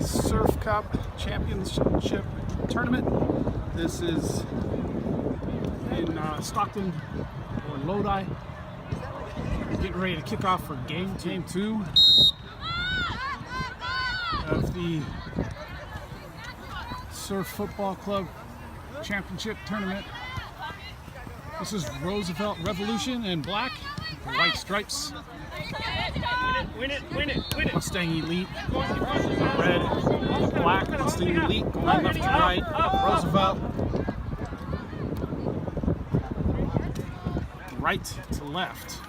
Surf Cup Championship Tournament. This is in Stockton or Lodi. Getting ready to kick off for game 2 of the Surf Football Club Championship Tournament. This is Roosevelt Revolution in black, the white stripes. Win it. Mustang Elite, red, black. Mustang Elite going left to right. Roosevelt, right to left.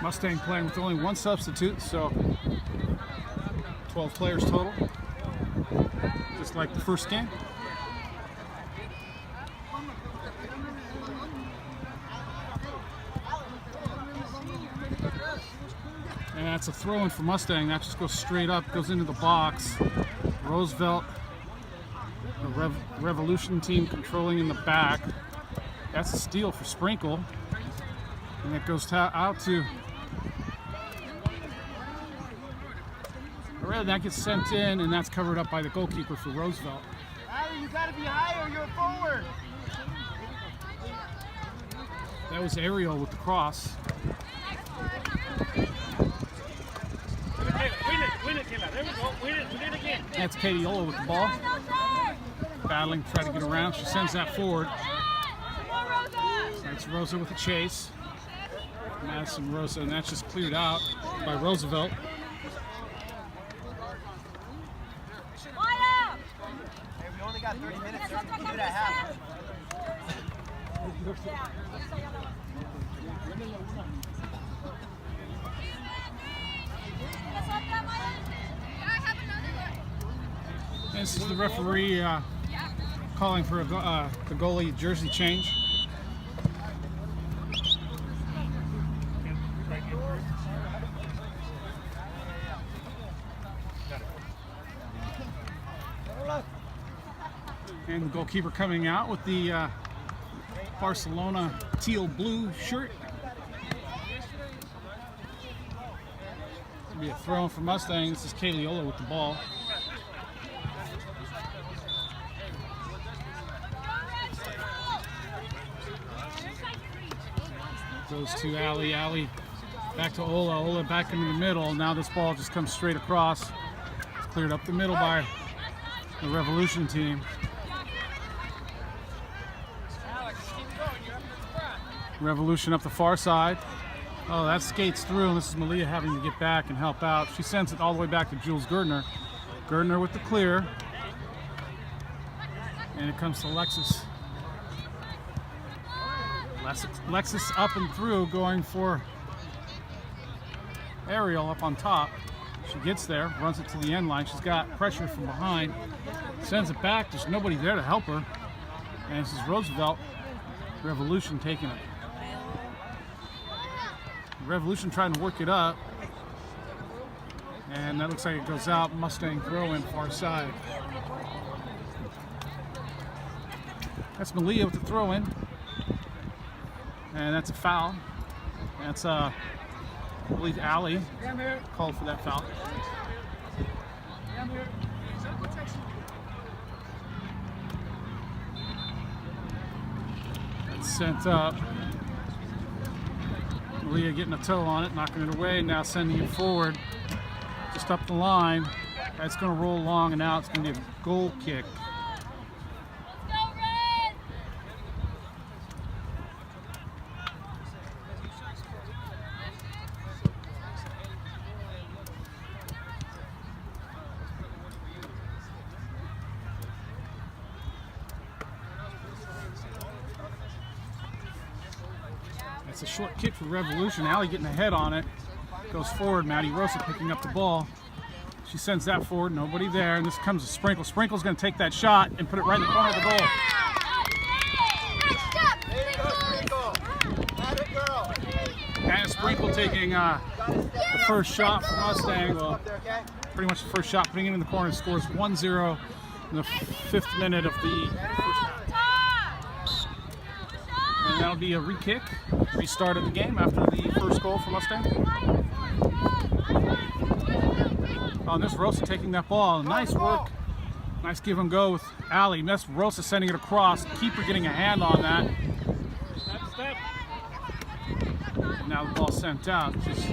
Mustang playing with only one substitute, so 12 players total, just like the first game. And that's a throw-in for Mustang. That just goes straight up, goes into the box. Roosevelt, the Revolution team controlling in the back. That's a steal for Sprinkle. And it goes out to Red. That gets sent in, and that's covered up by the goalkeeper for Roosevelt. You gotta be higher, you're forward. That was Ariel with the cross. Win it, Taylor. There we go. Win it again. That's Katie Ola with the ball. Battling, trying to get around. She sends that forward. That's Rosa with the chase. Madison Rosa, and that's just cleared out by Roosevelt. Hey, we only got 30 minutes, sir. We can do that half. This is the referee calling for the goalie jersey change. And the goalkeeper coming out with the Barcelona teal blue shirt. It'll be a throw for Mustang. This is Kaylee Ola with the ball. Goes to Allie. Allie back to Ola. Ola back into the middle. Now this ball just comes straight across. It's cleared up the middle by the Revolution team. Revolution up the far side. Oh, that skates through, and this is Malia having to get back and help out. She sends it all the way back to Jules Gerdner. Gerdner with the clear. And it comes to Alexis. Alexis up and through, going for Ariel up on top. She gets there, runs it to the end line. She's got pressure from behind. Sends it back. There's nobody there to help her. And this is Roosevelt. Revolution taking it. Revolution trying to work it up, and that looks like it goes out. Mustang throw in far side. That's Malia with the throw in, and that's a foul. That's I believe Allie called for that foul. That's sent up. Malia getting a toe on it, knocking it away, now sending it forward, just up the line. That's going to roll along, and now it's going to be a goal kick. It's a short kick for Revolution. Allie getting ahead on it. Goes forward. Maddie Rosa picking up the ball. She sends that forward. Nobody there. And this comes to Sprinkle. Sprinkle's going to take that shot and put it right in the corner of the goal. And Sprinkle taking the first shot from Mustang. Well, pretty much the first shot, putting it in the corner. Scores 1-0 in the 5th minute of the first half. And that'll be a re-kick, restart of the game after the first goal for Mustang. Oh, and there's Rosa taking that ball. Nice work. Nice give and go with Ali. That's Rosa sending it across. Keeper getting a hand on that. Step. And now the ball sent out. Just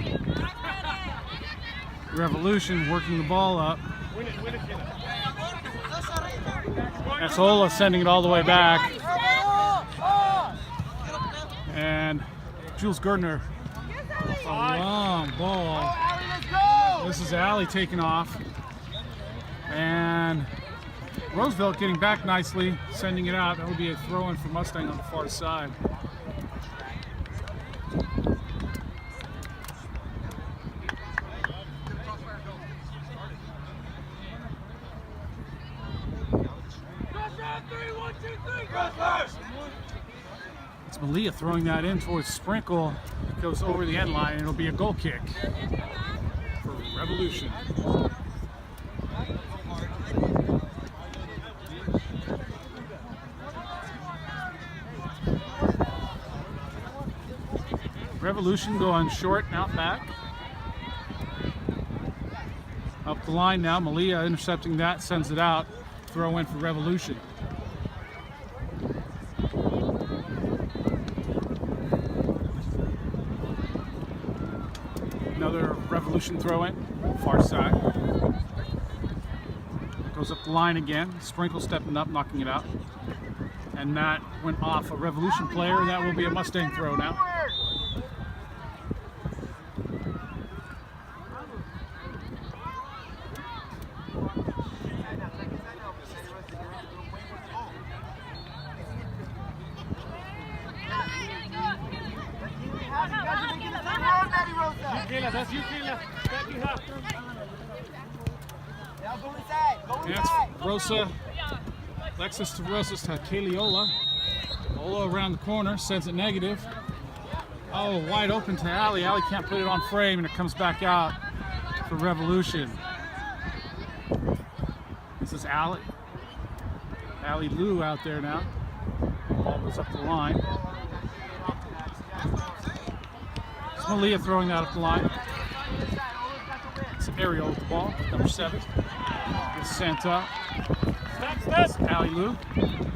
Revolution working the ball up. Win it, kid. That's Ola sending it all the way back. And Jules Gardner. A long ball. This is Ali taking off. And Roosevelt getting back nicely, sending it out. That would be a throw-in for Mustang on the far side. It's Malia throwing that in towards Sprinkle. It goes over the end line, and it'll be a goal kick for Revolution. Revolution going short and out back. Up the line now, Malia intercepting that, sends it out. Throw in for Revolution. Another Revolution throw in, far side. Goes up the line again. Sprinkle stepping up, knocking it out. And that went off a Revolution player. That will be a Mustang throw now. That's you, Kayla. Back you up. And that's Rosa. Lexus to Rosa's to Kaliola. Ola around the corner, sends it negative. Oh, wide open to Ali. Ali can't put it on frame, and it comes back out for Revolution. This is Ali. Ali Lou out there now. Ball goes up the line. It's Malia throwing that up the line. It's Ariel with the ball, number 7. It's Santa. It's Ali Lou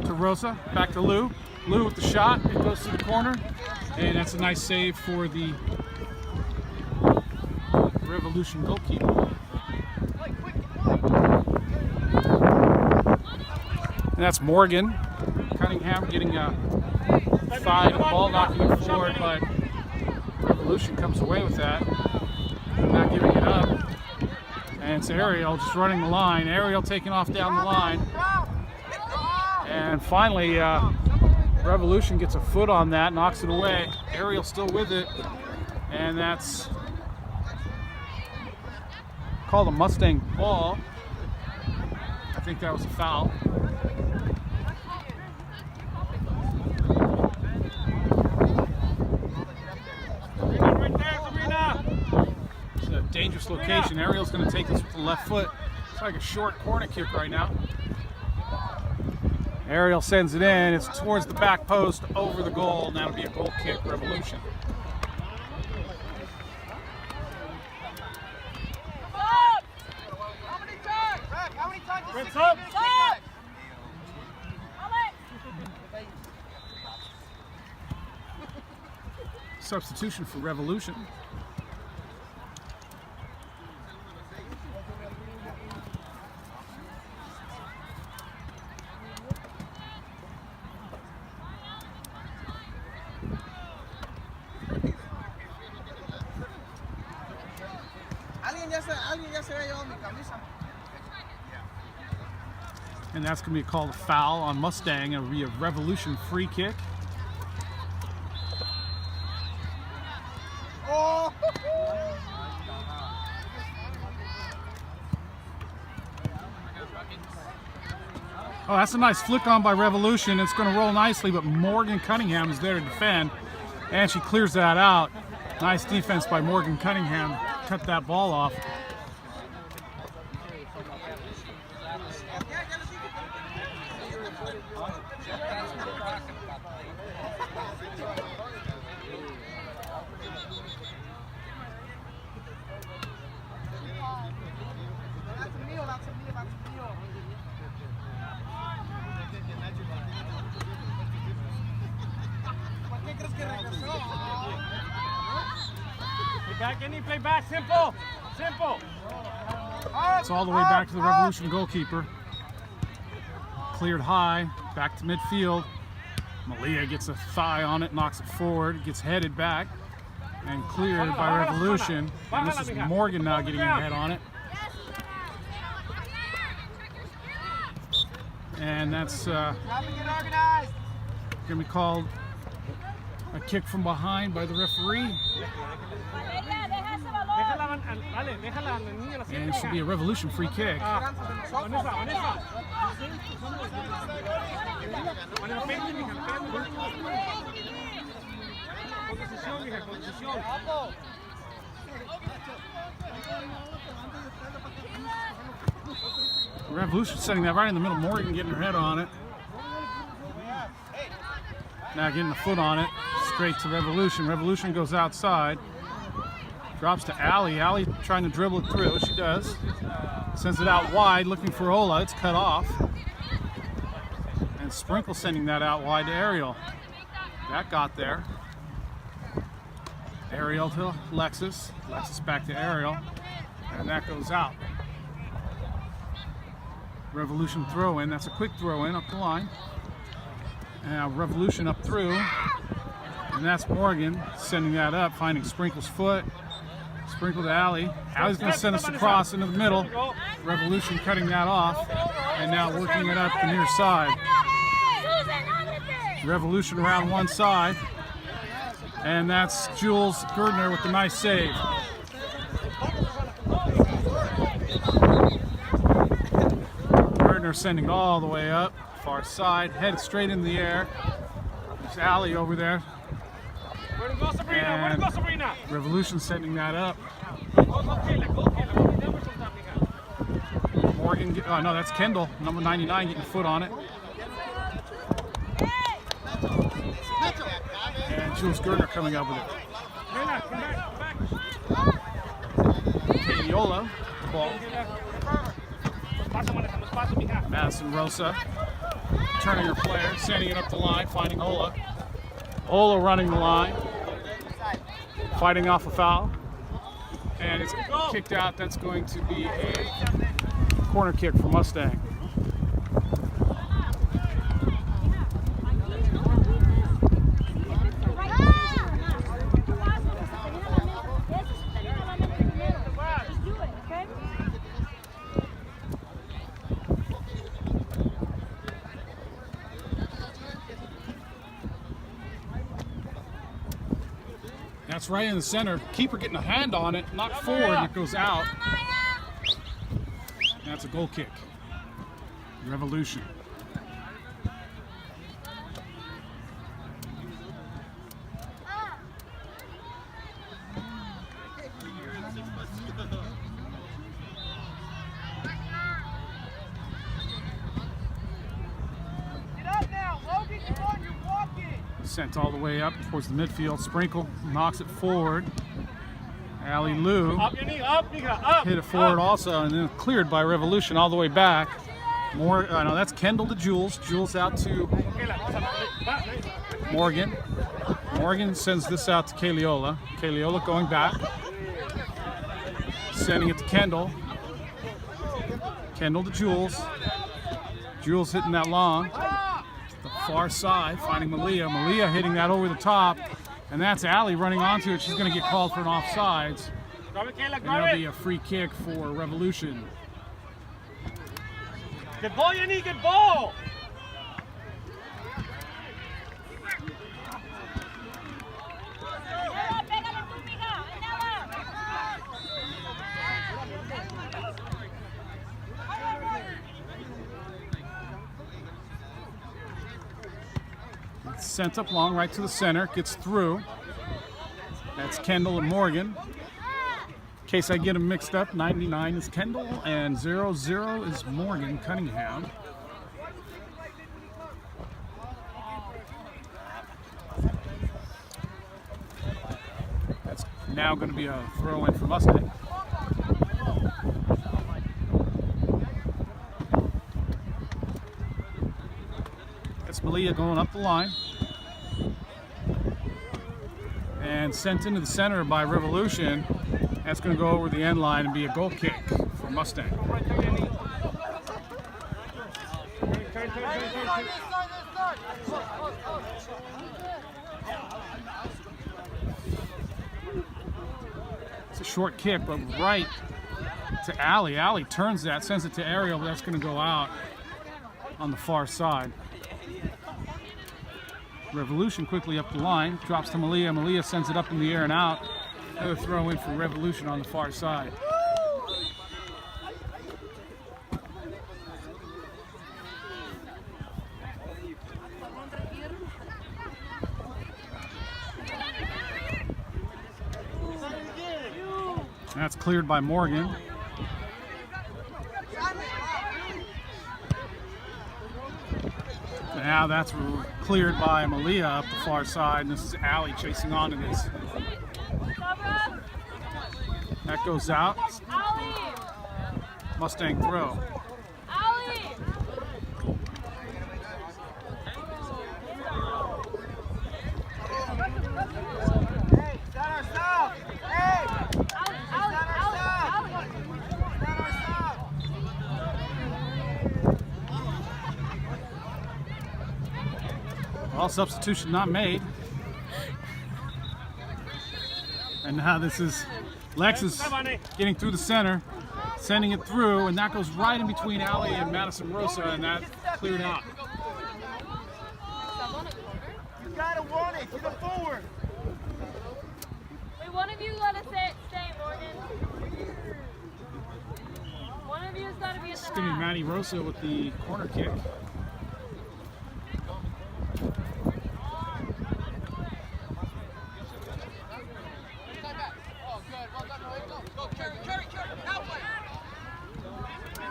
to Rosa. Back to Lou. Lou with the shot. It goes to the corner. And that's a nice save for the Revolution goalkeeper. And that's Morgan Cunningham getting a thigh, the ball knocking it forward, but Revolution comes away with that. Not giving it up. And it's Ariel just running the line. Ariel taking off down the line. And finally, Revolution gets a foot on that, knocks it away. Ariel still with it. And that's called a Mustang ball. I think that was a foul. It's a dangerous location. Ariel's going to take this with the left foot. It's like a short corner kick right now. Ariel sends it in. It's towards the back post, over the goal, and that'll be a goal kick, Revolution. Substitution for Revolution. And that's going to be called a foul on Mustang. It'll be a Revolution free kick. Oh, that's a nice flick on by Revolution. It's going to roll nicely, but Morgan Cunningham is there to defend. And she clears that out. Nice defense by Morgan Cunningham. Cut that ball off. Play back, any play back, simple. Simple. It's all the way back to the Revolution goalkeeper. Cleared high, back to midfield. Malia gets a thigh on it, knocks it forward, gets headed back, and cleared by Revolution. And this is Morgan now getting a head on it. And that's going to be called a kick from behind by the referee. And it should be a Revolution free kick. Revolution setting that right in the middle. Morgan getting her head on it. Now getting the foot on it. Straight to Revolution. Revolution goes outside. Drops to Allie. Allie trying to dribble it through. She does. Sends it out wide looking for Ola. It's cut off. And Sprinkle sending that out wide to Ariel. That got there. Ariel to Lexus. Lexus back to Ariel. And that goes out. Revolution throw in. That's a quick throw in up the line. Now Revolution up through. And that's Morgan sending that up, finding Sprinkle's foot. Sprinkle to Allie. Allie's going to send us across into the middle. Revolution cutting that off. And now working it up the near side. Revolution around one side. And that's Jules Gerdner with the nice save. Gerdner sending all the way up. Far side. Head straight in the air. There's Allie over there. Where to go, Sabrina? Where to go, Sabrina? Revolution setting that up. Morgan, oh no, that's Kendall, number 99, getting a foot on it. And Jules Gerdner coming up with it. Katie Ola, ball. Madison Rosa, turning her player, sending it up the line, finding Ola. Ola running the line, fighting off a foul. And it's kicked out. That's going to be a corner kick for Mustang. That's right in the center. Keeper getting a hand on it, knocked forward, and it goes out. That's a goal kick. Revolution. Sent all the way up towards the midfield. Sprinkle knocks it forward. Allie Lou hit it forward also, and then cleared by Revolution all the way back. More, no, that's Kendall to Jules. Jules out to Morgan. Morgan sends this out to Kaliola. Kaliola going back, sending it to Kendall. Kendall to Jules. Jules hitting that long. Far side, finding Malia. Malia hitting that over the top, and that's Allie running onto it. She's going to get called for an offsides. And that'll be a free kick for Revolution. Good ball, Yanni, good ball! Sent up long, right to the center, gets through. That's Kendall and Morgan. In case I get them mixed up, 99 is Kendall and 00 is Morgan Cunningham. That's now going to be a throw in for Mustang. That's Malia going up the line. and sent into the center by Revolution. That's going to go over the end line and be a goal kick for Mustang. It's a short kick, but right to Allie. Allie turns that, sends it to Ariel, but that's going to go out on the far side. Revolution quickly up the line, drops to Malia. Malia sends it up in the air and out. Another throw in for Revolution on the far side. That's cleared by Morgan. Now that's cleared by Malia up the far side, and this is Allie chasing onto this. That goes out. Mustang throw. Well, substitution not made. And now this is Lexus getting through the center, sending it through, and that goes right in between Allie and Madison Rosa, and that cleared out. You gotta want it. Get it forward. Wait, one of you let us stay, Morgan. One of you's got to be at the It's going to be Maddie Rosa with the corner kick.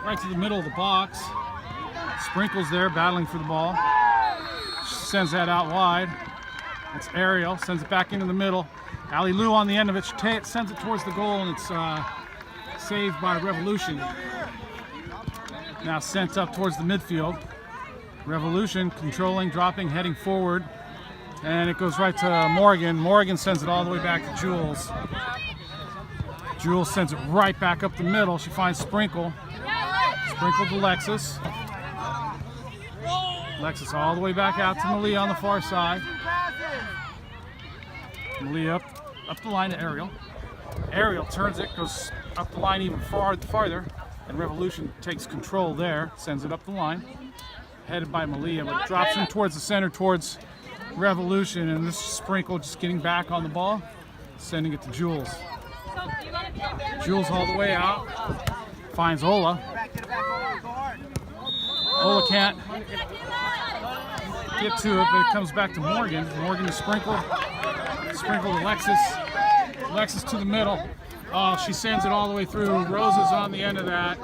Right to the middle of the box. Sprinkles there, battling for the ball. She sends that out wide. It's Ariel, sends it back into the middle. Allie Lou on the end of it. She sends it towards the goal, and it's saved by Revolution. Now sent up towards the midfield. Revolution controlling, dropping, heading forward. And it goes right to Morgan. Morgan sends it all the way back to Jules. Jules sends it right back up the middle. She finds Sprinkle. Sprinkle to Lexus. Lexus all the way back out to Malia on the far side. Malia up the line to Ariel. Ariel turns it, goes up the line even farther, and Revolution takes control there, sends it up the line. Headed by Malia, but drops him towards the center, towards Revolution, and this is Sprinkle just getting back on the ball, sending it to Jules. Jules all the way out, finds Ola. Ola can't get to it, but it comes back to Morgan. Morgan to Sprinkle. Sprinkle to Lexus. Lexus to the middle. Oh, she sends it all the way through. Rosa's on the end of that.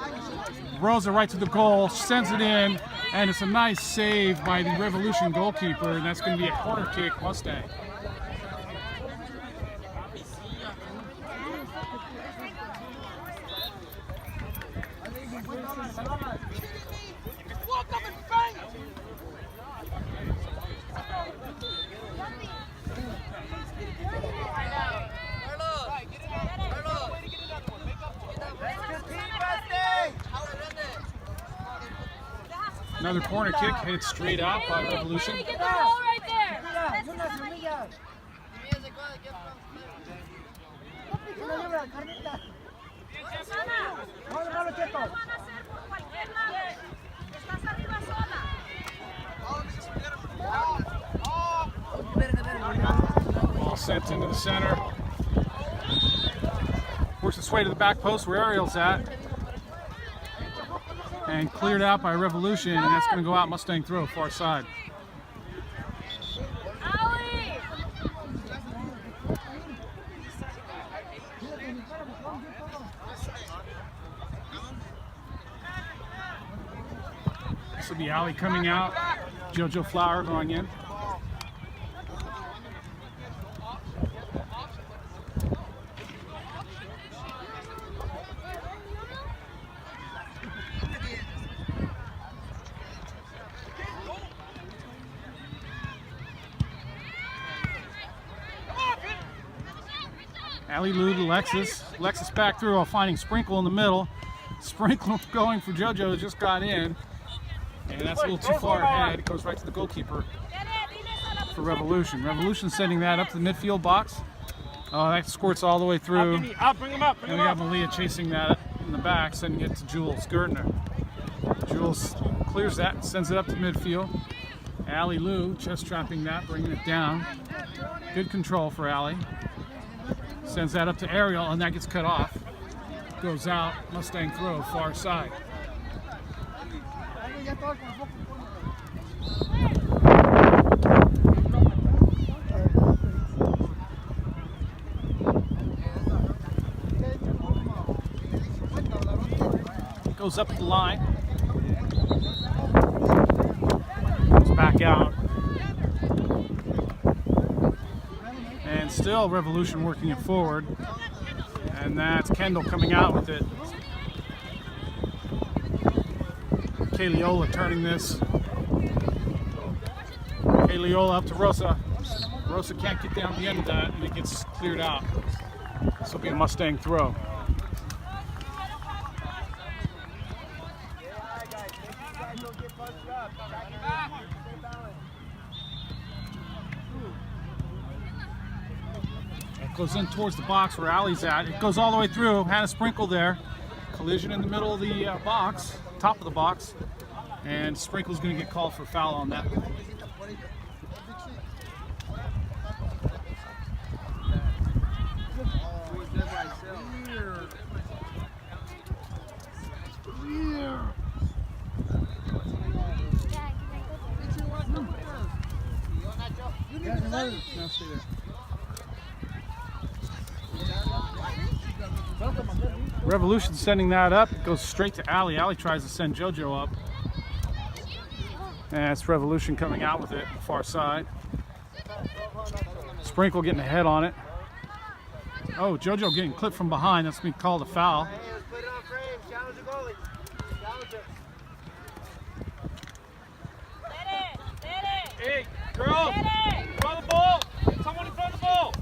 Rosa right to the goal. She sends it in, and it's a nice save by the Revolution goalkeeper, and that's going to be a corner kick, Mustang. Another corner kick headed straight out by Revolution. Get the ball right there. Ball sent into the center. Works its way to the back post where Ariel's at. And cleared out by Revolution, and that's going to go out Mustang throw, far side. This will be Allie coming out, JoJo Flower going in. Allie Lou to Lexus. Lexus back through, finding Sprinkle in the middle. Sprinkle going for JoJo, just got in. And that's a little too far ahead. It goes right to the goalkeeper for Revolution. Revolution sending that up to the midfield box. Oh, that squirts all the way through. Bring him up. And we got Malia chasing that in the back, sending it to Jules Gertner. Jules clears that and sends it up to midfield. Allie Lou chest trapping that, bringing it down. Good control for Allie. Sends that up to Ariel, and that gets cut off. Goes out, Mustang throw, far side. Goes up the line. Goes back out. And still Revolution working it forward. And that's Kendall coming out with it. Kaliola turning this. Kaliola up to Rosa. Rosa can't get down the end of that, and it gets cleared out. This will be a Mustang throw. Goes in towards the box where Allie's at. It goes all the way through. Had a Sprinkle there. Collision in the middle of the box, top of the box. And Sprinkle's going to get called for foul on that. No, stay there. Revolution sending that up. It goes straight to Allie. Allie tries to send JoJo up. And it's Revolution coming out with it, far side. Sprinkle getting a head on it. Oh, JoJo getting clipped from behind. That's being called a foul. Hey, let's put it on frame. Challenge the goalie. Challenge it. Hey, girls, throw the ball. Someone to throw the ball.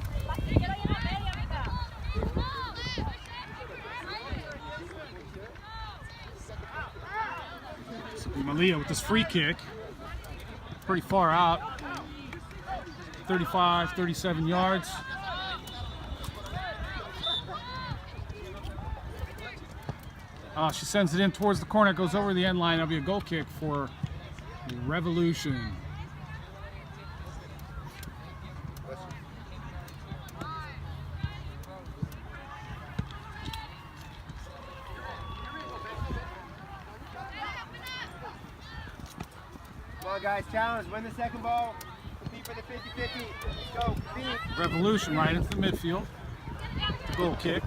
Malia with this free kick. Pretty far out. 35, 37 yards. She sends it in towards the corner. It goes over the end line. That'll be a goal kick for Revolution. Come on, guys, challenge. Win the second ball. Compete for the 50-50. Go, compete. Revolution right into the midfield. Goal kick.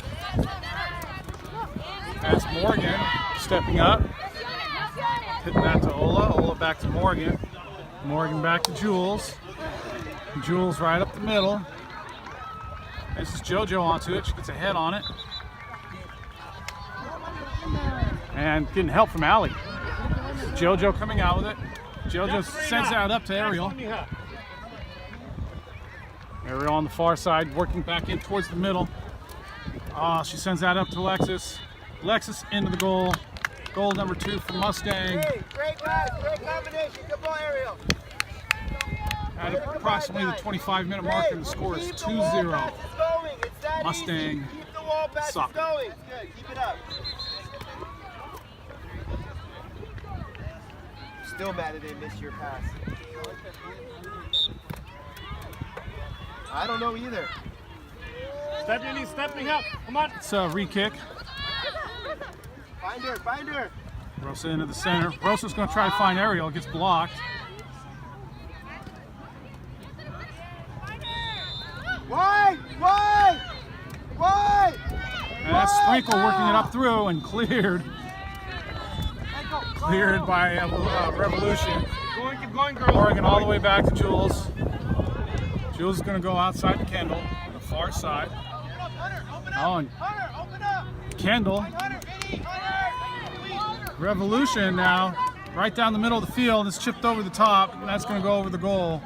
That's Morgan stepping up. Hitting that to Ola. Ola back to Morgan. Morgan back to Jules. Jules right up the middle. This is JoJo onto it. She gets a head on it. And getting help from Allie. JoJo coming out with it. JoJo sends that up to Ariel. Ariel on the far side, working back in towards the middle. She sends that up to Lexus. Lexus into the goal. Goal number 2 for Mustang. Hey, great pass, great combination. Good ball, Ariel. At approximately the 25-minute mark, and the score is 2-0. Mustang Keep the wall passes soccer. going. Good, keep it up. Still mad that they missed your pass. I don't know either. Stepping up. Come on. It's a re-kick. Find her, find her. Rosa into the center. Rosa's going to try to find Ariel. It gets blocked. Wide! And that's Sprinkle working it up through and cleared. Cleared by Revolution. Keep going, girls. Morgan all the way back to Jules. Jules is going to go outside to Kendall on the far side. Oh, and Kendall. Revolution now, right down the middle of the field. It's chipped over the top, and that's going to go over the goal.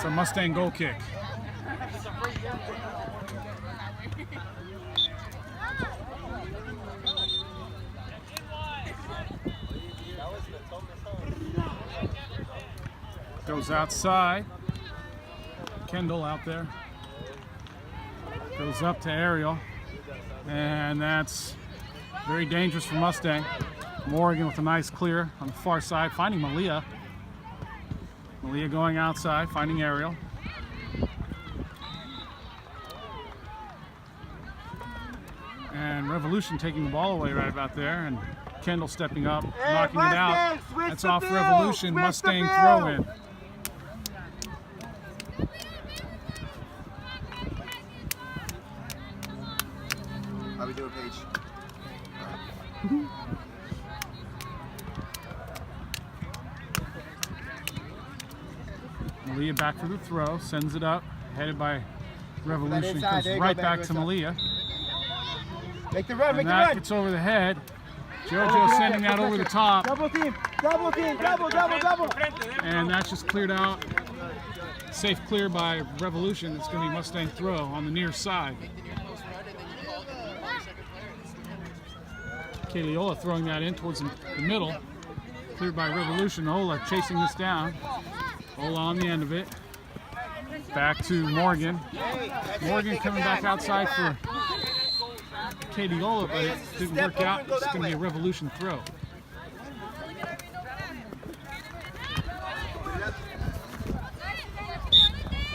It's a Mustang goal kick. Goes outside. Kendall out there. Goes up to Ariel. And that's very dangerous for Mustang. Morgan with a nice clear on the far side, finding Malia. Malia going outside, finding Ariel. And Revolution taking the ball away right about there, and Kendall stepping up, knocking it out. That's off Revolution, Mustang throw in. How we doing, Paige? Malia back for the throw, sends it up, headed by Revolution, inside. comes There you right go, back back to inside. Malia. Make the run, And make the that run. gets over the head. JoJo sending that over the top, Double team, double, double. and that's just cleared out. Safe clear by Revolution. It's going to be Mustang throw on the near side. Kaliola throwing that in towards the middle. Cleared by Revolution. Ola chasing this down. Ola on the end of it. Back to Morgan. Morgan coming back outside for Kaliola, but it didn't work out. It's going to be a Revolution throw.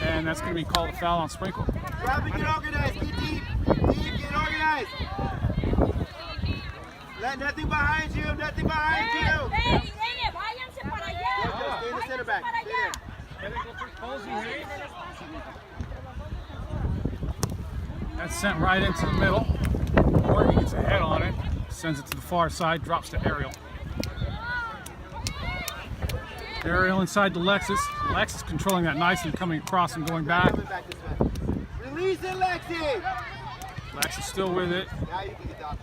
And that's going to be called a foul on Sprinkle. Robin, get organized, get deep. Deep, get organized. Let nothing behind you, nothing behind you. Váyanse para allá. Stay in the center back. Stay there. That's sent right into the middle. Morgan gets a head on it, sends it to the far side, drops to Ariel. Ariel inside to Lexus. Lexus controlling that nicely, coming across and going back. Coming back this way. Release it, Lexi. Lexus still with it. Now you can get down.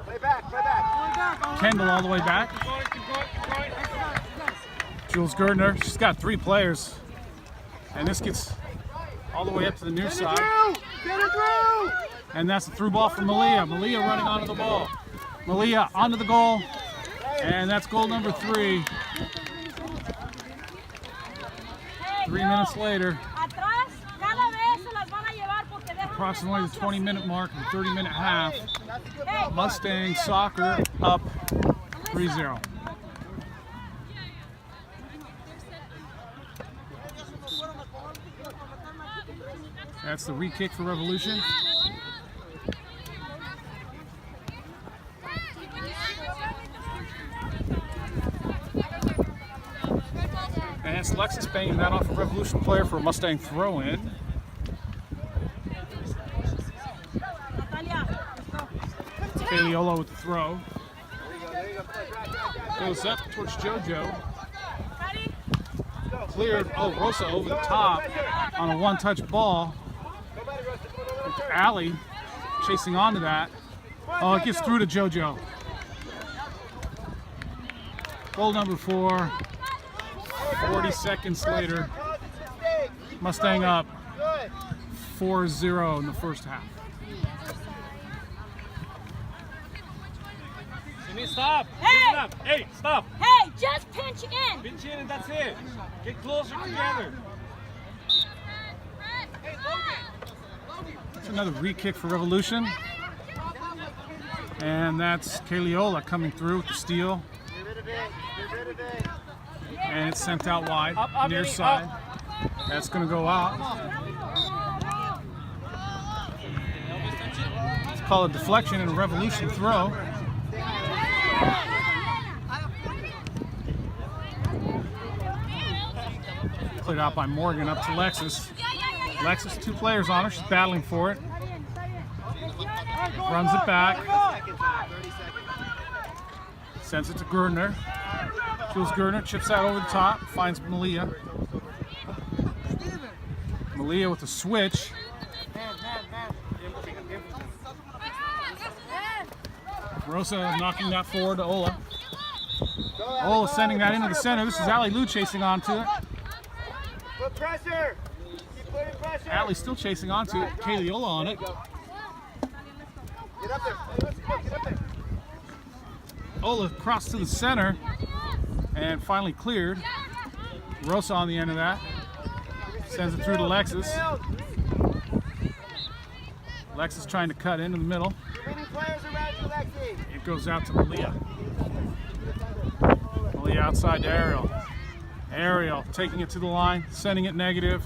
Play back, play back. Kendall all the way back. Jules Gerdner, she's got 3 players. And this gets all the way up to the near side. Get it through. And that's a through ball for Malia. Malia running onto the ball. Malia onto the goal. And that's goal number 3. 3 minutes later, Atrás, cada vez se las van a llevar porque dejan approximately the 20-minute mark of the 30-minute half. Hey, Mustang Soccer up 3-0. That's the re-kick for Revolution. And it's Lexus banging that off a Revolution player for a Mustang throw-in. Kaliola with the throw. Goes up towards JoJo. Cleared, Rosa over the top on a one-touch ball. Allie chasing onto that. Oh, it gets through to JoJo. Goal number 4. 40 seconds later, Mustang up 4-0 in the first half. Stop! Hey! Stop! Hey, stop! Hey, just pinch in. Pinch in and that's it. Get closer together. It's another re-kick for Revolution. And that's Kaliola coming through with the steal. Get rid of it. Get rid of it. And it's sent out wide, Up, near Benny, side. That's going to go out. It's called a deflection and a Revolution throw. Cleared out by Morgan up to Lexus. Lexus, 2 players on her. She's battling for it. Runs it back. 30 seconds. Sends it to Gerdner. Jules Gerdner chips out over the top. Finds Malia. Malia with a switch. Rosa knocking that forward to Ola. Ola sending that into the center. This is Ali Lou chasing onto it. Put pressure. Ali still chasing onto it. Kaliola on it. Get up there. Let's go. Get up there. Ola crossed to the center and finally cleared. Rosa on the end of that. Sends it through to Lexus. Lexus trying to cut into the middle. Players around you, Lexi. It goes out to Malia. Malia outside to Ariel. Ariel taking it to the line, sending it negative.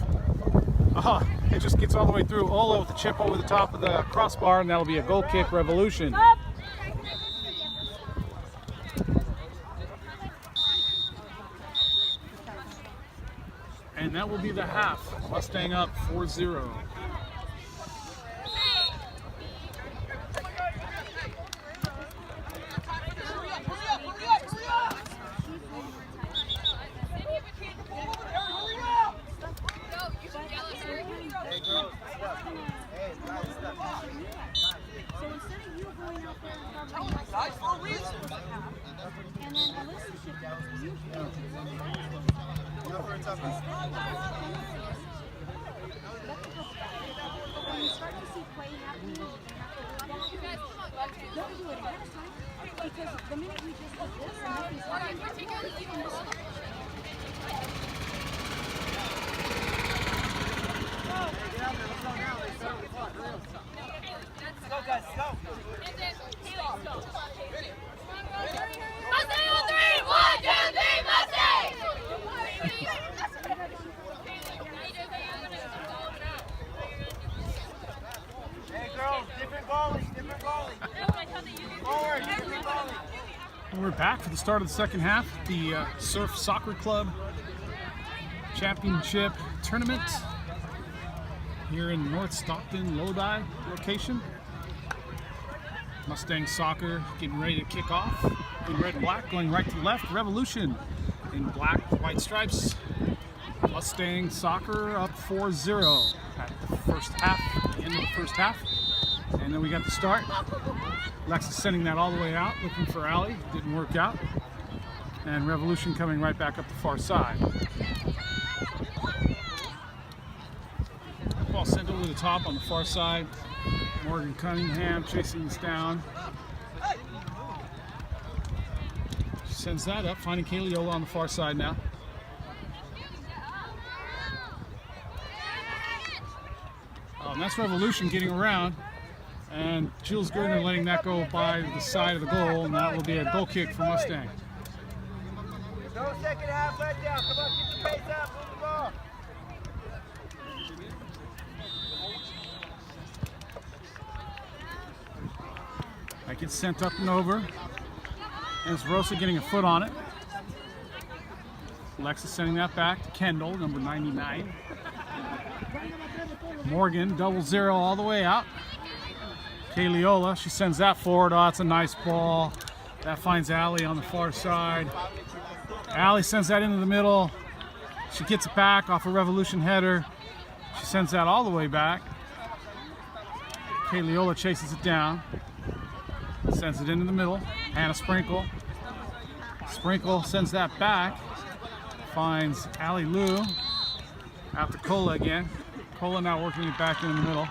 It just gets all the way through. Ola with the chip over the top of the crossbar, and that'll be a goal kick, Revolution. And that will be the half. Mustang up 4-0. We're back for the start of the second half. The Surf Soccer Club Championship Tournament here in North Stockton, Lodi location. Mustang Soccer getting ready to kick off in red and black, going right to left. Revolution in black, white stripes. Mustang Soccer up 4-0 at the first half, the end of the first half. And then we got the start. Lexus sending that all the way out, looking for Ali. Didn't work out. And Revolution coming right back up the far side. Ball sent over the top on the far side. Morgan Cunningham chasing this down. She sends that up, finding Kaliola on the far side now. And that's Revolution getting around. And Jules Gardner letting that go by the side of the goal, and that will be a goal kick for Mustang. No second half let down. Come on, keep the pace up. Move the ball. That gets sent up and over. And it's Rosa getting a foot on it. Alexis sending that back to Kendall, number 99. Morgan, 0-0 all the way out. Kaliola, she sends that forward. Oh, it's a nice ball. That finds Ali on the far side. Ali sends that into the middle. She gets it back off a Revolution header. She sends that all the way back. Kaliola chases it down. Sends it into the middle. Hannah Sprinkle. Sprinkle sends that back. Finds Ali Lou. Out to Cola again. Cola now working it back in the middle.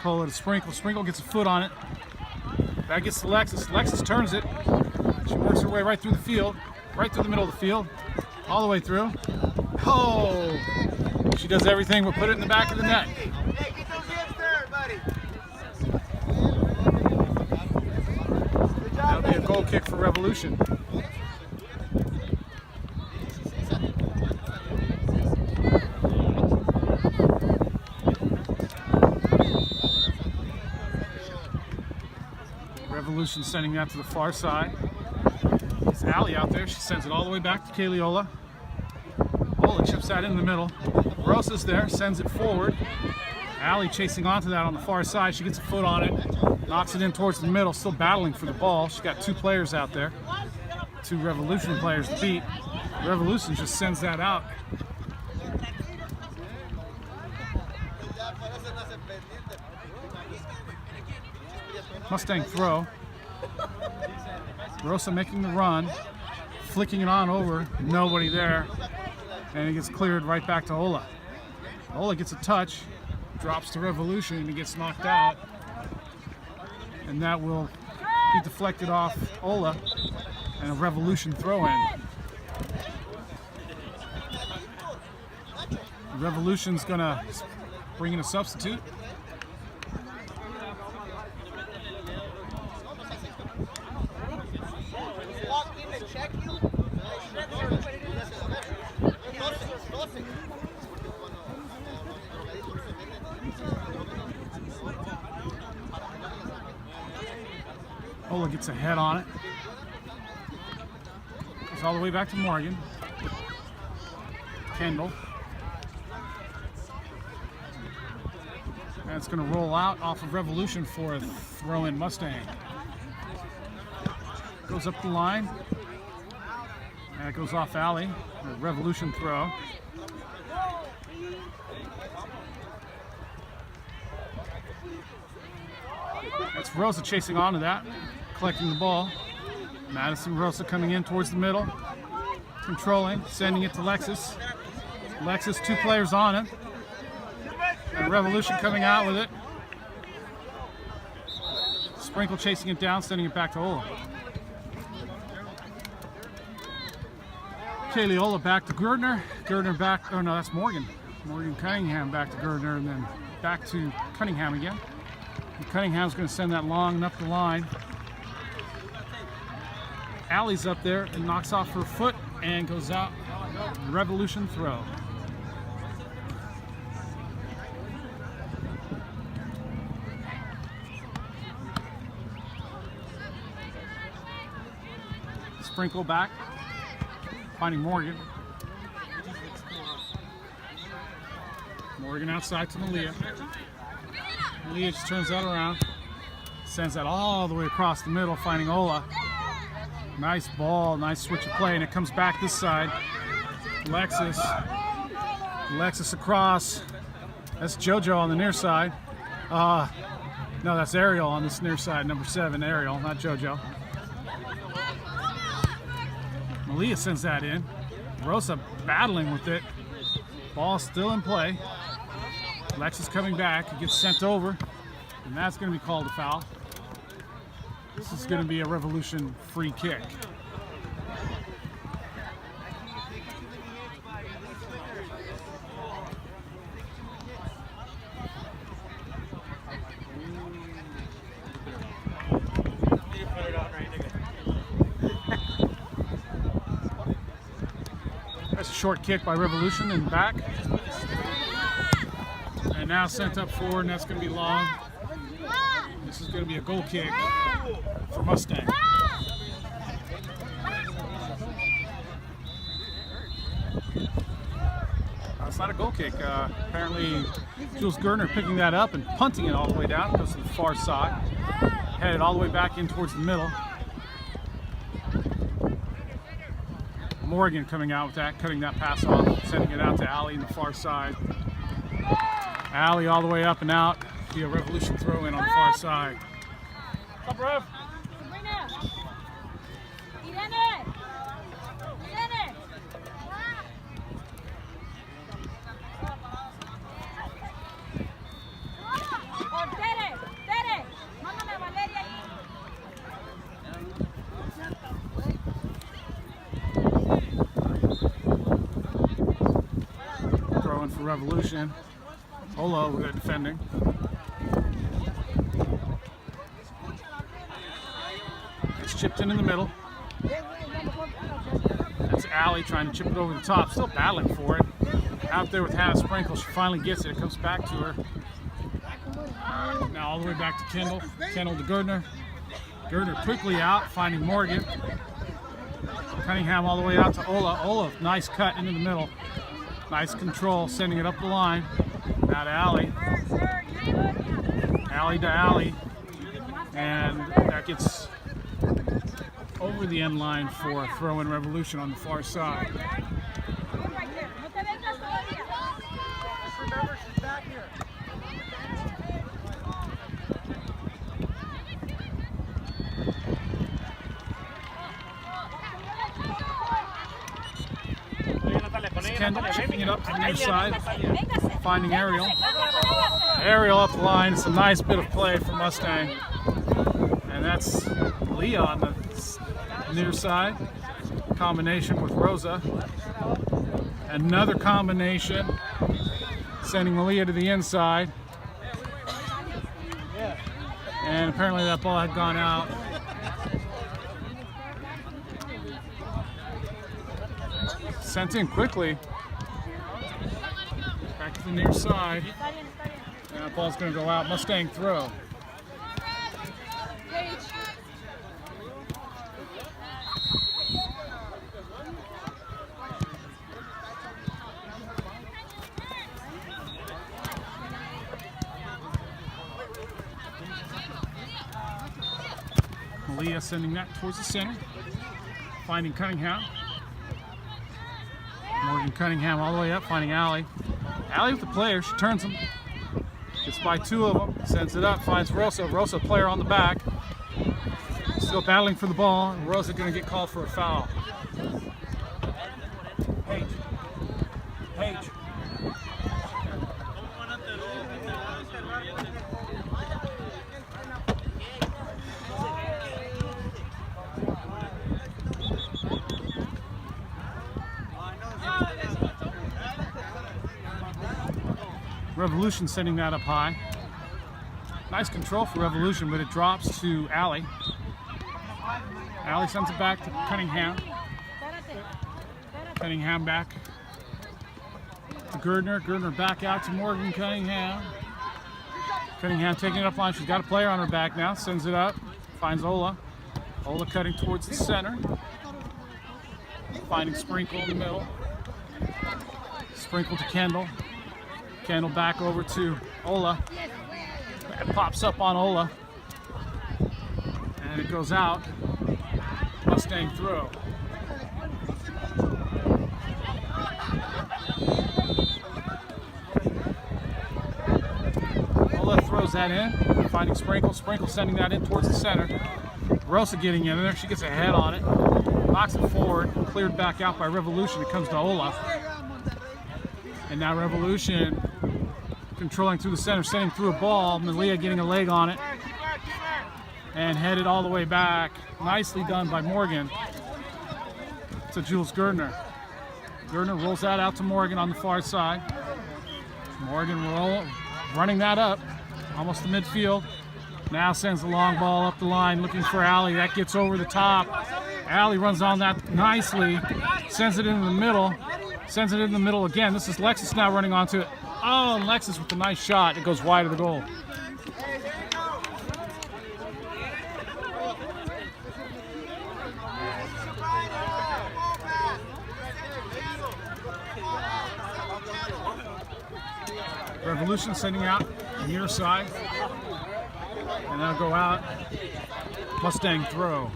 Cola to Sprinkle. Sprinkle gets a foot on it. That gets to Lexus. Lexus turns it. She works her way right through the field. Right through the middle of the field. All the way through. Oh! She does everything but put it in the back of the net. Hey, get those hips there, buddy. Good job, That'll be a goal kick for Revolution. Revolution sending that to the far side. It's Ali out there. She sends it all the way back to Kaliola. Ola chips that in the middle. Rosa's there, sends it forward. Ali chasing onto that on the far side. She gets a foot on it, knocks it in towards the middle, still battling for the ball. She's got two players out there, two Revolution players to beat. Revolution just sends that out. Mustang throw. Rosa making the run, flicking it on over, nobody there, and it gets cleared right back to Ola. Ola gets a touch, drops to Revolution, and he gets knocked out. And that will be deflected off Ola, and a Revolution throw-in. Revolution's gonna bring in a substitute. Ola gets a head on it. Goes all the way back to Morgan. Kendall. And it's going to roll out off of Revolution for a throw-in Mustang. Goes up the line. And it goes off alley. A Revolution throw. That's Rosa chasing onto that, collecting the ball. Madison Rosa coming in towards the middle, controlling, sending it to Lexus. Lexus, 2 players on it. And Revolution coming out with it. Sprinkle chasing it down, sending it back to Ola. Kaylee Ola back to Gardner. Gardner back, oh no, that's Morgan. Morgan Cunningham back to Gardner, and then back to Cunningham again. And Cunningham's going to send that long and up the line. Allie's up there and knocks off her foot and goes out. Revolution throw. Sprinkle back, finding Morgan. Morgan outside to Malia. Malia just turns that around, sends that all the way across the middle, finding Ola. Nice ball, nice switch of play, and it comes back this side. Lexus across. That's JoJo on the near side. No, that's Ariel on this near side, number 7, Ariel, not JoJo. Malia sends that in. Rosa battling with it. Ball still in play. Lexus coming back. He gets sent over, and that's going to be called a foul. This is going to be a Revolution free kick. That's a short kick by Revolution in the back. And now sent up forward, and that's going to be long. This is going to be a goal kick for Mustang. It's not a goal kick. Apparently, Jules Gardner picking that up and punting it all the way down. Goes to the far side. Headed all the way back in towards the middle. Morgan coming out with that, cutting that pass off, sending it out to Allie in the far side. Allie all the way up and out. Be a Revolution throw in on the far side. What's up, Rev? Throwing for Revolution. Ola over there defending. It's chipped in the middle. That's Allie trying to chip it over the top. Still battling for it. Out there with Hannah Sprinkle. She finally gets it. It comes back to her. Now all the way back to Kendall. Kendall to Gardner. Gardner quickly out, finding Morgan. Cunningham all the way out to Ola. Ola, nice cut into the middle. Nice control, sending it up the line. Now to Allie. Allie to Allie. And that gets over the end line for a throw-in Revolution on the far side. Remember, she's back here. Kendall, chipping it up to the near side, Véngase. finding Ariel. Véngase. Ariel up the line. It's a nice bit of play for Mustang. And that's Leah on the near side. Combination with Rosa. Another combination, sending Malia to the inside. And apparently that ball had gone out. Sent in quickly. Back to the near side. And that ball's going to go out. Mustang throw. Malia sending that towards the center. Finding Cunningham. Morgan Cunningham all the way up, finding Allie. Allie with the player, she turns him. Gets by two of them, sends it up, finds Rosa. Rosa, player on the back. Still battling for the ball, and Rosa going to get called for a foul. Page. Revolution sending that up high. Nice control for Revolution, but it drops to Allie. Allie sends it back to Cunningham. Cunningham back to Gardner. Gardner back out to Morgan Cunningham. Cunningham taking it up line. She's got a player on her back now. Sends it up. Finds Ola. Ola cutting towards the center. Finding Sprinkle in the middle. Sprinkle to Kendall. Kendall back over to Ola. It pops up on Ola. And it goes out. Mustang throw. Ola throws that in. Finding Sprinkle. Sprinkle sending that in towards the center. Rosa getting in there. She gets a head on it. Knocks it forward. Cleared back out by Revolution. It comes to Ola. And now Revolution controlling through the center, sending through a ball. Malia getting a leg on it. And headed all the way back. Nicely done by Morgan to Jules Gardner. Gardner rolls that out to Morgan on the far side. Morgan running that up, almost to midfield. Now sends the long ball up the line, looking for Allie. That gets over the top. Allie runs on that nicely, sends it into the middle. Sends it in the middle again. This is Lexus now running onto it. Oh, and Lexus with a nice shot. It goes wide of the goal. Revolution sending out near side. And that'll go out. Mustang throw.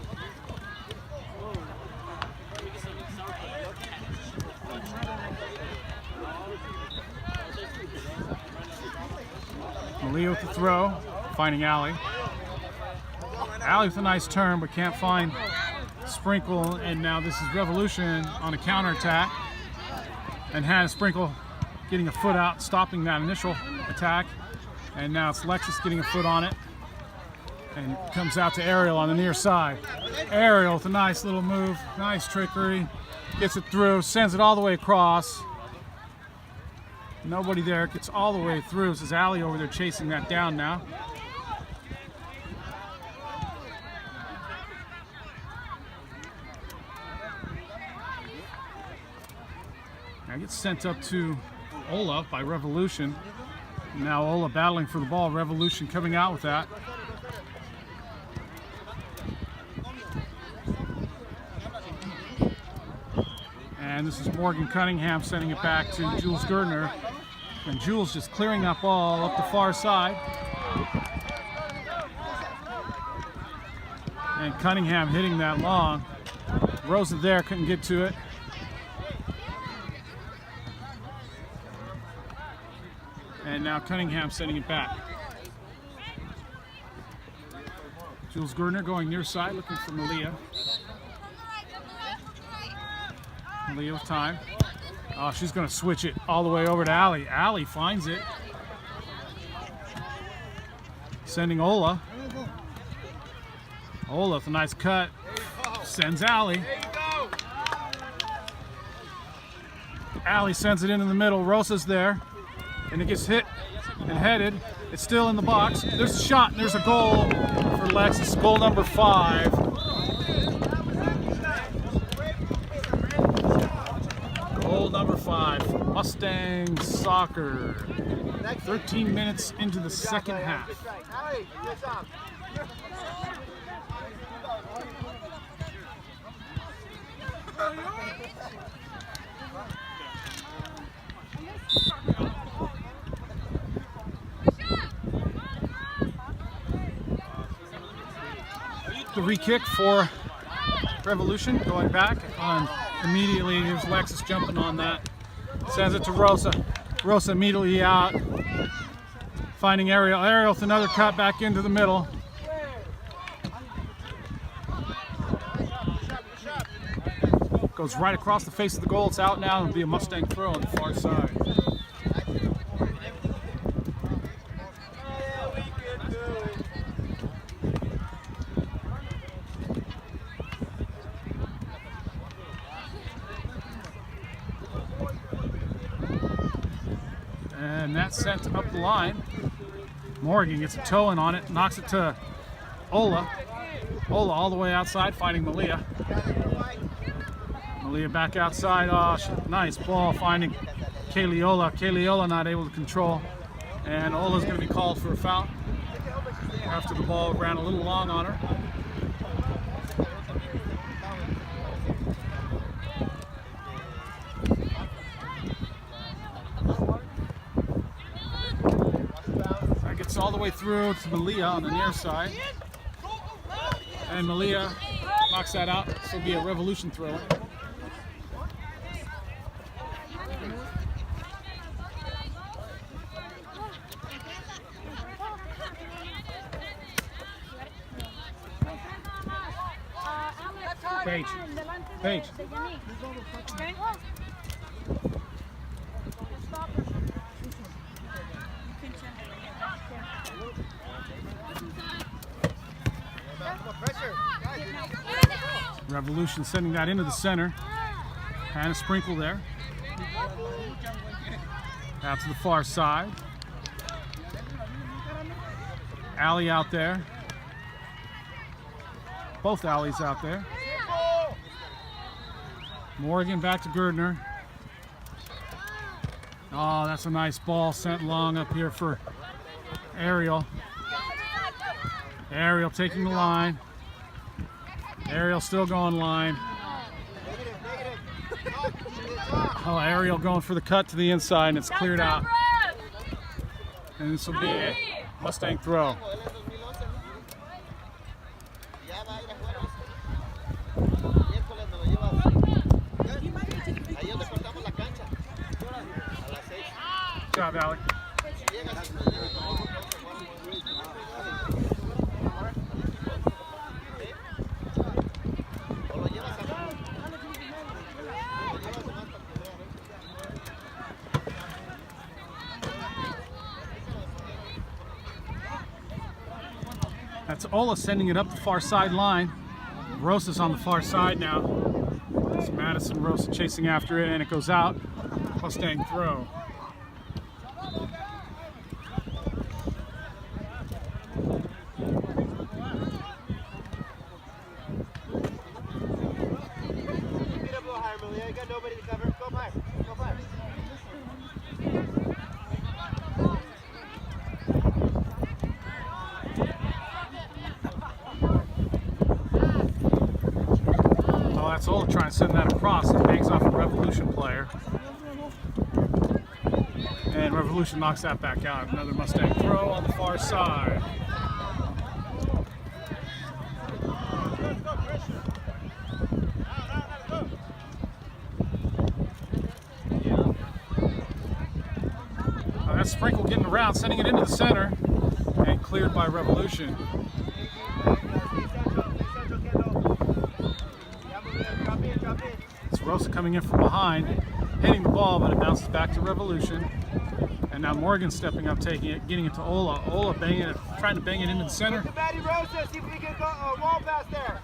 Malia with the throw, finding Allie. Allie with a nice turn, but can't find Sprinkle, and now this is Revolution on a counterattack. And has Sprinkle getting a foot out, stopping that initial attack. And now it's Lexus getting a foot on it. And comes out to Ariel on the near side. Ariel with a nice little move, nice trickery. Gets it through, sends it all the way across. Nobody there, gets all the way through. This is Allie over there chasing that down now. Now gets sent up to Ola by Revolution. Now Ola battling for the ball. Revolution coming out with that. And this is Morgan Cunningham sending it back to Jules Gardner. And Jules just clearing that ball up the far side. And Cunningham hitting that long. Rosa there, couldn't get to it. And now Cunningham sending it back. Jules Gardner going near side, looking for Malia. Malia with time. Oh, she's going to switch it all the way over to Allie. Allie finds it. Sending Ola. Ola with a nice cut. Sends Allie. Allie sends it into the middle. Rosa's there. And it gets hit and headed. It's still in the box. There's a shot and there's a goal for Lexus. Goal number 5. Goal number 5. Mustang Soccer. 13 minutes into the second half. The re-kick for Revolution, going back on immediately. Here's Lexus jumping on that. Sends it to Rosa. Rosa immediately out. Finding Ariel. Ariel with another cut back into the middle. Goes right across the face of the goal. It's out now. It'll be a Mustang throw on the far side. And that's sent up the line. Morgan gets a toe in on it, knocks it to Ola. Ola all the way outside, finding Malia. Malia back outside. Oh, nice ball, finding Kaliola. Kaliola not able to control. And Ola's going to be called for a foul after the ball ran a little long on her. All the way through to Malia on the near side. And Malia knocks that out. This will be a Revolution throw. Page. Page. Revolution sending that into the center. And a sprinkle there. Out to the far side. Alley out there. Both alleys out there. Morgan back to Gerdner. Oh, that's a nice ball sent long up here for Ariel. Ariel taking the line. Ariel still going line. Oh, Ariel going for the cut to the inside, and it's cleared out. And this will be a Mustang throw. Good job, Alec. That's Ola sending it up the far side line. Rosa's on the far side now. It's Madison Rosa chasing after it, and it goes out. Mustang throw. That's Ola trying to send that across. It bangs off a Revolution player. And Revolution knocks that back out. Another Mustang throw on the far side. Oh, that's Sprinkle getting around, sending it into the center. And cleared by Revolution. It's Rosa coming in from behind. hitting the ball, but it bounces back to Revolution. And now Morgan stepping up, taking it, getting it to Ola. Ola banging it, trying to bang it into the center. Look at Maddie Rosa, see if we can go wall pass there.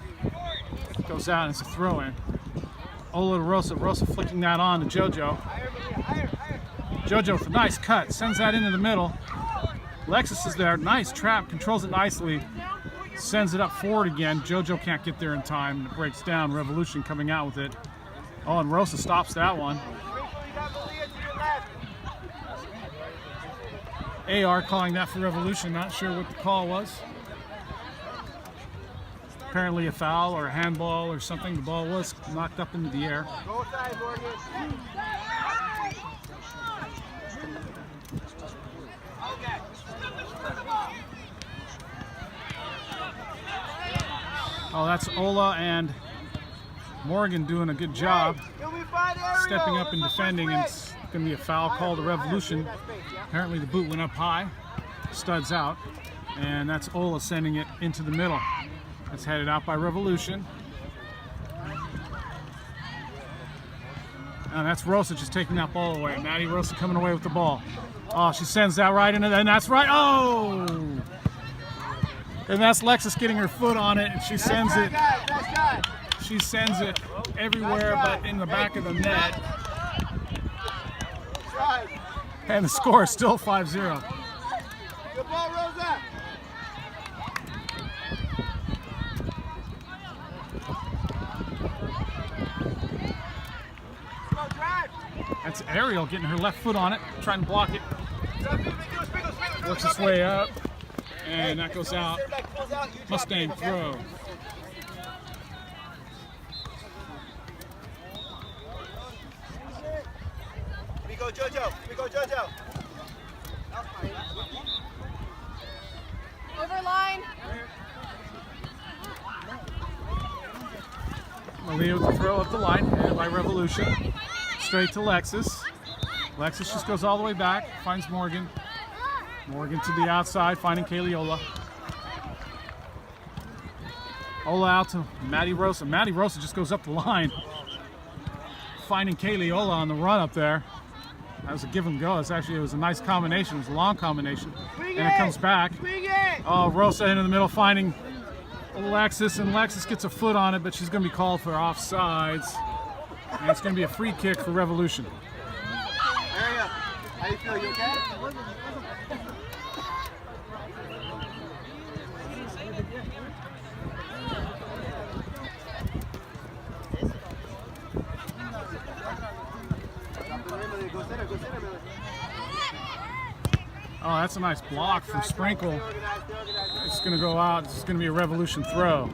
Goes out and it's a throw in. Ola to Rosa. Rosa flicking that on to JoJo. Higher. JoJo with a nice cut, sends that into the middle. Lexus is there, nice trap, controls it nicely. Sends it up forward again. JoJo can't get there in time, and it breaks down. Revolution coming out with it. Oh, and Rosa stops that one. AR calling that for Revolution, not sure what the call was. Apparently a foul or a handball or something. The ball was knocked up into the air. Go side, Morgan. Oh, that's Ola and Morgan doing a good job stepping up and defending, and it's going to be a foul call to Revolution. Apparently the boot went up high, studs out, and that's Ola sending it into the middle. It's headed out by Revolution. And that's Rosa just taking that ball away. Maddie Rosa coming away with the ball. Oh, she sends that right into that, and that's right. Oh! And that's Lexus getting her foot on it, and she sends it. She sends it everywhere but in the back of the net. And the score is still 5-0. Good ball, Rosa. That's Ariel getting her left foot on it, trying to block it. Works its way up, and that goes out. Mustang throw. We go, JoJo. Over line. Malia with the throw up the line, headed by Revolution. Straight to Lexus. Lexus just goes all the way back, finds Morgan. Morgan to the outside, finding Kaylee Ola. Ola out to Maddie Rosa. Maddie Rosa just goes up the line, finding Kaylee Ola on the run up there. That was a give and go. It was a nice combination. It was a long combination. And it comes back. Oh, Rosa into the middle, finding Lexus, and Lexus gets a foot on it, but she's going to be called for offsides. And it's going to be a free kick for Revolution. Ariel, how you feel? You okay? Oh, that's a nice block from Sprinkle. It's going to go out. It's going to be a Revolution throw.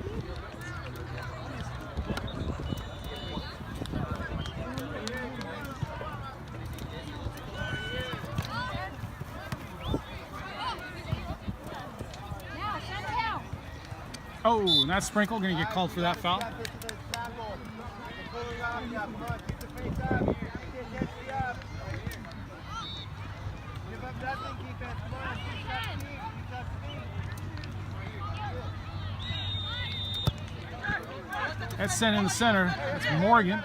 Oh, and that's Sprinkle going to get called for that foul. That's sent in the center. That's Morgan.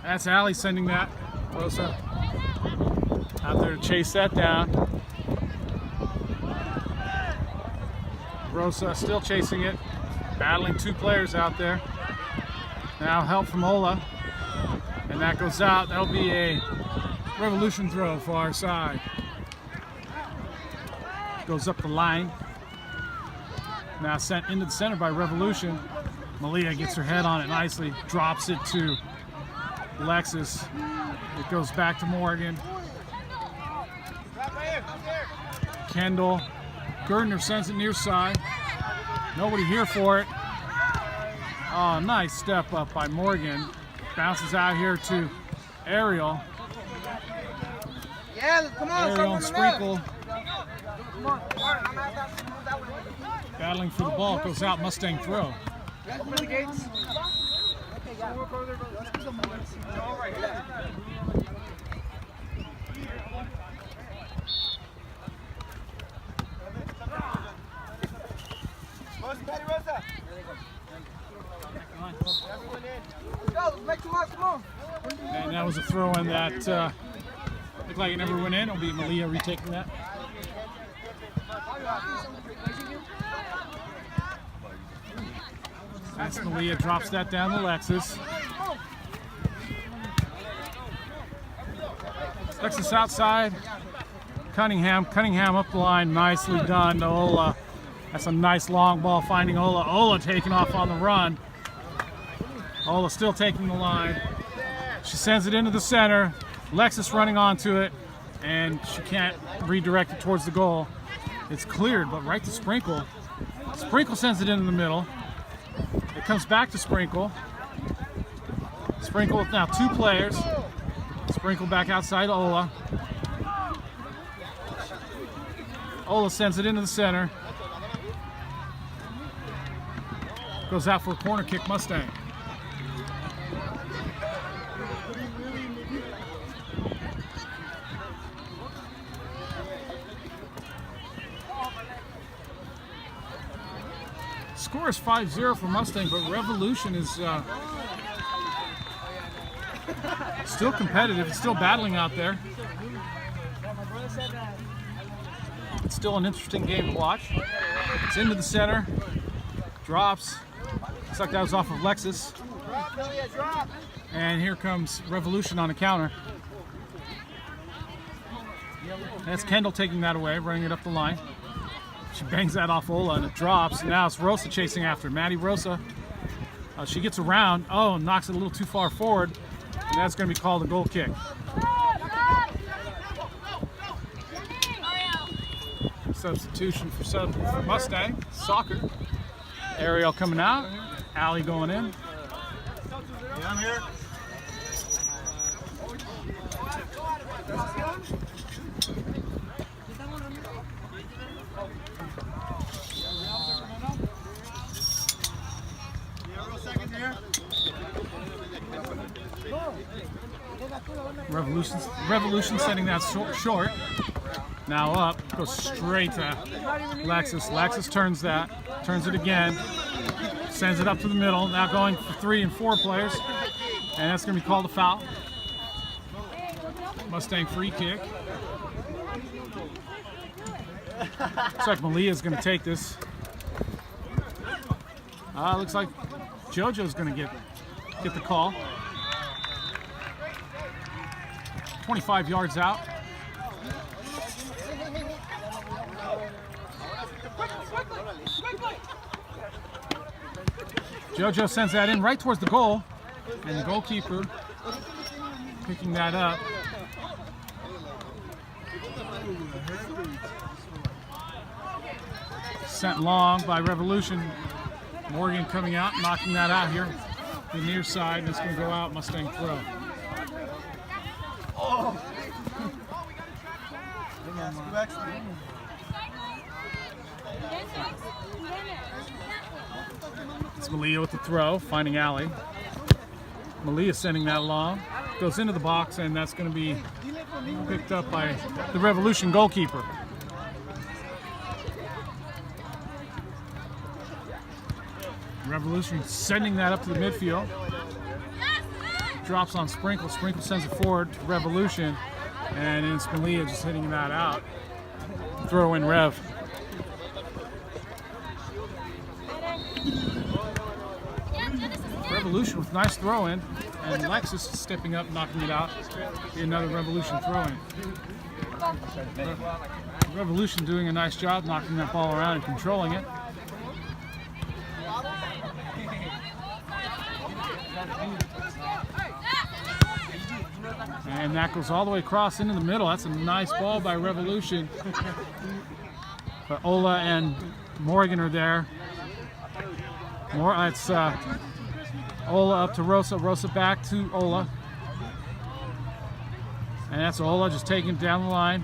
That's Allie sending that. Rosa out there to chase that down. Rosa still chasing it, battling two players out there. Now help from Ola, and that goes out. That'll be a Revolution throw for our side. Goes up the line. Now sent into the center by Revolution. Malia gets her head on it nicely, drops it to Lexus. It goes back to Morgan. Kendall. Gardner sends it near side. Nobody here for it. Oh, nice step up by Morgan. Bounces out here to Ariel. Yeah, come on. Ariel and Sprinkle. Battling for the ball. Goes out. Mustang throw. Open the gates. Maddie Rosa. Everyone in. And that was a throw-in that looked like it never went in. It'll be Malia retaking that. That's Malia, drops that down to Lexus. Lexus outside. Cunningham up the line, nicely done to Ola. That's a nice long ball finding Ola. Ola taking off on the run. Ola still taking the line. She sends it into the center. Lexus running onto it, and she can't redirect it towards the goal. It's cleared, but right to Sprinkle. Sprinkle sends it into the middle. It comes back to Sprinkle. Sprinkle with now 2 players. Sprinkle back outside Ola. Ola sends it into the center. Goes out for a corner kick, Mustang. Score is 5-0 for Mustang, but Revolution is still competitive. It's still battling out there. It's still an interesting game to watch. It's into the center. Drops. Looks like that was off of Lexus. And here comes Revolution on a counter. That's Kendall taking that away, running it up the line. She bangs that off Ola and it drops. And now it's Rosa chasing after. Maddie Rosa. She gets around. Oh, knocks it a little too far forward. And that's going to be called a goal kick. Substitution for Mustang. Soccer. Ariel coming out. Allie going in. Yeah, I'm here. Revolution sending that short. Now up, goes straight to Lexus. Lexus turns it again, sends it up to the middle. Now going for 3 and 4 players, and that's going to be called a foul. Mustang free kick. Looks like Malia's going to take this. Looks like JoJo's going to get the call. 25 yards out. JoJo sends that in right towards the goal, and the goalkeeper picking that up. Sent long by Revolution. Morgan coming out, knocking that out here. The near side, and it's going to go out. Mustang throw. Oh. It's Malia with the throw, finding Allie. Malia sending that long. Goes into the box, and that's going to be picked up by the Revolution goalkeeper. Revolution sending that up to the midfield. Drops on Sprinkle. Sprinkle sends it forward to Revolution, and it's Malia just hitting that out. Throw in Rev. Revolution with nice throw in, and Lexus stepping up, knocking it out. Be another Revolution throw in. Revolution doing a nice job knocking that ball around and controlling it. And that goes all the way across into the middle. That's a nice ball by Revolution. But Ola and Morgan are there. It's Ola up to Rosa. Rosa back to Ola. And that's Ola just taking it down the line.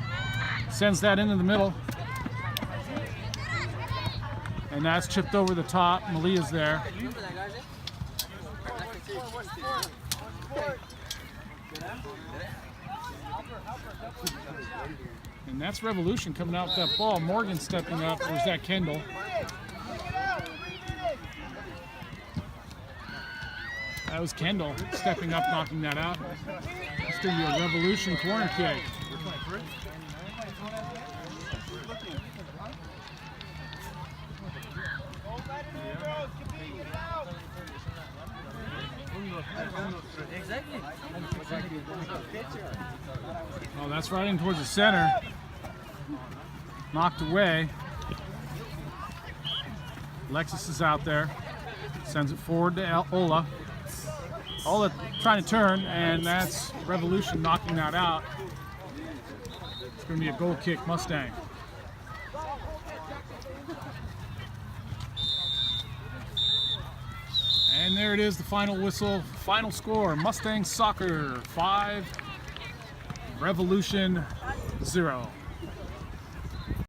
Sends that into the middle. And that's chipped over the top. Malia's there. And that's Revolution coming out with that ball. Morgan stepping up. Or is that That was Kendall stepping up, knocking that out. It's going to be a Revolution corner kick. Oh, that's right in towards the center. Knocked away. Lexus is out there. Sends it forward to Ola. Ola trying to turn, and that's Revolution knocking that out. It's going to be a goal kick, Mustang. And there it is, the final whistle, final score. Mustang Soccer 5, Revolution 0.